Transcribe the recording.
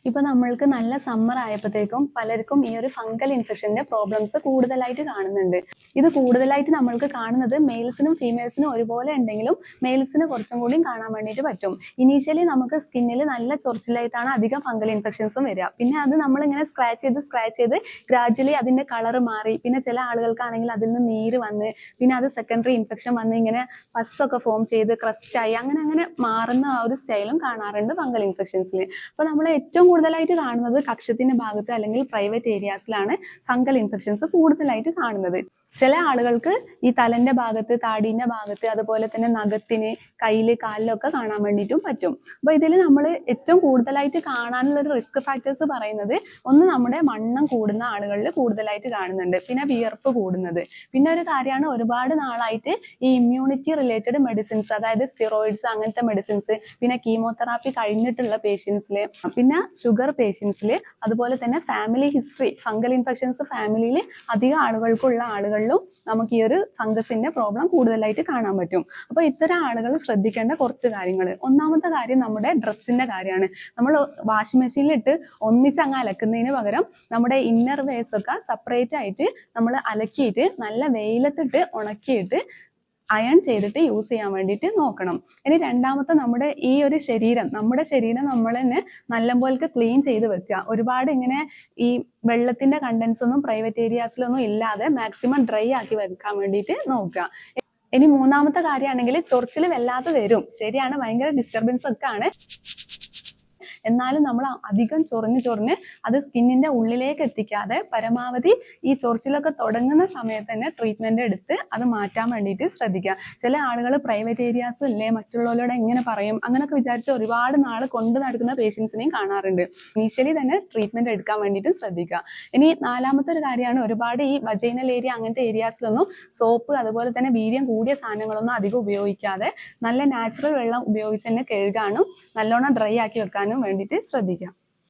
ഇപ്പൊ നമ്മൾക്ക് നല്ല സമ്മർ ആയപ്പോഴത്തേക്കും പലർക്കും ഈ ഒരു ഫംഗൽ ഇൻഫെക്ഷന്റെ പ്രോബ്ലംസ് കൂടുതലായിട്ട് കാണുന്നുണ്ട്. ഇത് കൂടുതലായിട്ട് നമ്മൾക്ക് കാണുന്നത് മെയിൽസിനും ഫീമെയിൽസിനും ഒരുപോലെ ഉണ്ടെങ്കിലും മെയിൽസിന് കുറച്ചും കൂടി കാണാൻ വേണ്ടിയിട്ട് പറ്റും. ഇനീഷ്യലി നമുക്ക് സ്കിന്നിൽ നല്ല ചൊറിച്ചിലായിട്ടാണ് അധികം ഫംഗൽ ഇൻഫെക്ഷൻസും വരിക. പിന്നെ അത് നമ്മളിങ്ങനെ സ്ക്രാച്ച് ചെയ്ത് ഗ്രാജുവലി അതിന്റെ കളർ മാറി, പിന്നെ ചില ആളുകൾക്കാണെങ്കിൽ അതിൽ നിന്ന് നീര് വന്ന്, പിന്നെ അത് സെക്കൻഡറി ഇൻഫെക്ഷൻ വന്ന് ഇങ്ങനെ പസ്സൊക്കെ ഫോം ചെയ്ത് ക്രസ്റ്റായി അങ്ങനെ മാറുന്ന ആ ഒരു സ്റ്റൈലും കാണാറുണ്ട് ഫംഗൽ ഇൻഫെക്ഷൻസിൽ. അപ്പൊ നമ്മൾ ഏറ്റവും കൂടുതലായിട്ട് കാണുന്നത് കക്ഷത്തിന്റെ ഭാഗത്ത് അല്ലെങ്കിൽ പ്രൈവറ്റ് ഏരിയാസിലാണ് ഫംഗൽ ഇൻഫെക്ഷൻസ് കൂടുതലായിട്ട് കാണുന്നത്. ചില ആളുകൾക്ക് ഈ തലന്റെ ഭാഗത്ത്, താടീന്റെ ഭാഗത്ത്, അതുപോലെ തന്നെ നഖത്തിന്, കയ്യില്, കാലിലൊക്കെ കാണാൻ വേണ്ടിയിട്ടും പറ്റും. അപ്പൊ ഇതിൽ നമ്മൾ ഏറ്റവും കൂടുതലായിട്ട് കാണാനുള്ള ഒരു റിസ്ക് ഫാക്ടേഴ്സ് പറയുന്നത്, ഒന്ന് നമ്മുടെ വണ്ണം കൂടുന്ന ആളുകളിൽ കൂടുതലായിട്ട് കാണുന്നുണ്ട്, പിന്നെ വിയർപ്പ് കൂടുന്നത്, പിന്നെ ഒരു കാര്യമാണ് ഒരുപാട് നാളായിട്ട് ഈ ഇമ്മ്യൂണിറ്റി റിലേറ്റഡ് മെഡിസിൻസ്, അതായത് സ്റ്റിറോയിഡ്സ് അങ്ങനത്തെ മെഡിസിൻസ്, പിന്നെ കീമോതെറാപ്പി കഴിഞ്ഞിട്ടുള്ള പേഷ്യൻസിൽ, പിന്നെ ഷുഗർ പേഷ്യൻസിൽ, അതുപോലെ തന്നെ ഫാമിലി ഹിസ്റ്ററി, ഫംഗൽ ഇൻഫെക്ഷൻസ് ഫാമിലിയിൽ അധികം ആളുകൾക്കുള്ള ആളുകളിലും നമുക്ക് ഈ ഒരു ഫംഗസിന്റെ പ്രോബ്ലം കൂടുതലായിട്ട് കാണാൻ പറ്റും. അപ്പൊ ഇത്തരം ആളുകൾ ശ്രദ്ധിക്കേണ്ട കുറച്ച് കാര്യങ്ങൾ. ഒന്നാമത്തെ കാര്യം നമ്മുടെ ഡ്രസ്സിന്റെ കാര്യമാണ്. നമ്മൾ വാഷിംഗ് മെഷീനിലിട്ട് ഒന്നിച്ചങ്ങ് അലക്കുന്നതിന് പകരം നമ്മുടെ ഇന്നർ വേഴ്സ് ഒക്കെ സെപ്പറേറ്റ് ആയിട്ട് നമ്മൾ അലക്കിയിട്ട് നല്ല വെയിലത്തിട്ട് ഉണക്കിയിട്ട് അയൺ ചെയ്തിട്ട് യൂസ് ചെയ്യാൻ വേണ്ടിയിട്ട് നോക്കണം. ഇനി രണ്ടാമത്തെ, നമ്മുടെ ശരീരം നമ്മൾ തന്നെ നല്ലപോലെ ക്ലീൻ ചെയ്ത് വെക്കുക. ഒരുപാട് ഇങ്ങനെ ഈ വെള്ളത്തിന്റെ കണ്ടൻസ് ഒന്നും പ്രൈവറ്റ് ഏരിയാസിലൊന്നും ഇല്ലാതെ മാക്സിമം ഡ്രൈ ആക്കി വെക്കാൻ വേണ്ടിയിട്ട് നോക്കുക. ഇനി മൂന്നാമത്തെ കാര്യമാണെങ്കിൽ, ചൊറിച്ചിൽ വല്ലാതെ വരും, ശരിയാണ്, ഭയങ്കര ഡിസ്റ്റർബൻസ് ഒക്കെ ആണ്. എന്നാലും നമ്മൾ അധികം ചൊറിഞ്ഞ് അത് സ്കിന്നിന്റെ ഉള്ളിലേക്ക് എത്തിക്കാതെ പരമാവധി ഈ ചൊറിച്ചിലൊക്കെ തുടങ്ങുന്ന സമയത്ത് തന്നെ ട്രീറ്റ്മെന്റ് എടുത്ത് അത് മാറ്റാൻ വേണ്ടിയിട്ട് ശ്രദ്ധിക്കുക. ചില ആളുകൾ പ്രൈവറ്റ് ഏരിയാസ് ഇല്ലേ, മറ്റുള്ളവരോട് എങ്ങനെ പറയും, അങ്ങനെയൊക്കെ വിചാരിച്ച് ഒരുപാട് നാൾ കൊണ്ട് നടക്കുന്ന പേഷ്യൻസിനെയും കാണാറുണ്ട്. ഇനീഷ്യലി തന്നെ ട്രീറ്റ്മെന്റ് എടുക്കാൻ വേണ്ടിയിട്ട് ശ്രദ്ധിക്കുക. ഇനി നാലാമത്തെ ഒരു കാര്യമാണ്, ഒരുപാട് ഈ വജൈനൽ ഏരിയ അങ്ങനത്തെ ഏരിയാസിലൊന്നും സോപ്പ് അതുപോലെ തന്നെ വീര്യം കൂടിയ സാധനങ്ങളൊന്നും അധികം ഉപയോഗിക്കാതെ നല്ല നാച്ചുറൽ വെള്ളം ഉപയോഗിച്ച് തന്നെ കഴുകാനും നല്ലോണം ഡ്രൈ ആക്കി വെക്കാനും വേണ്ടിയിട്ട് ശ്രദ്ധിക്കാം.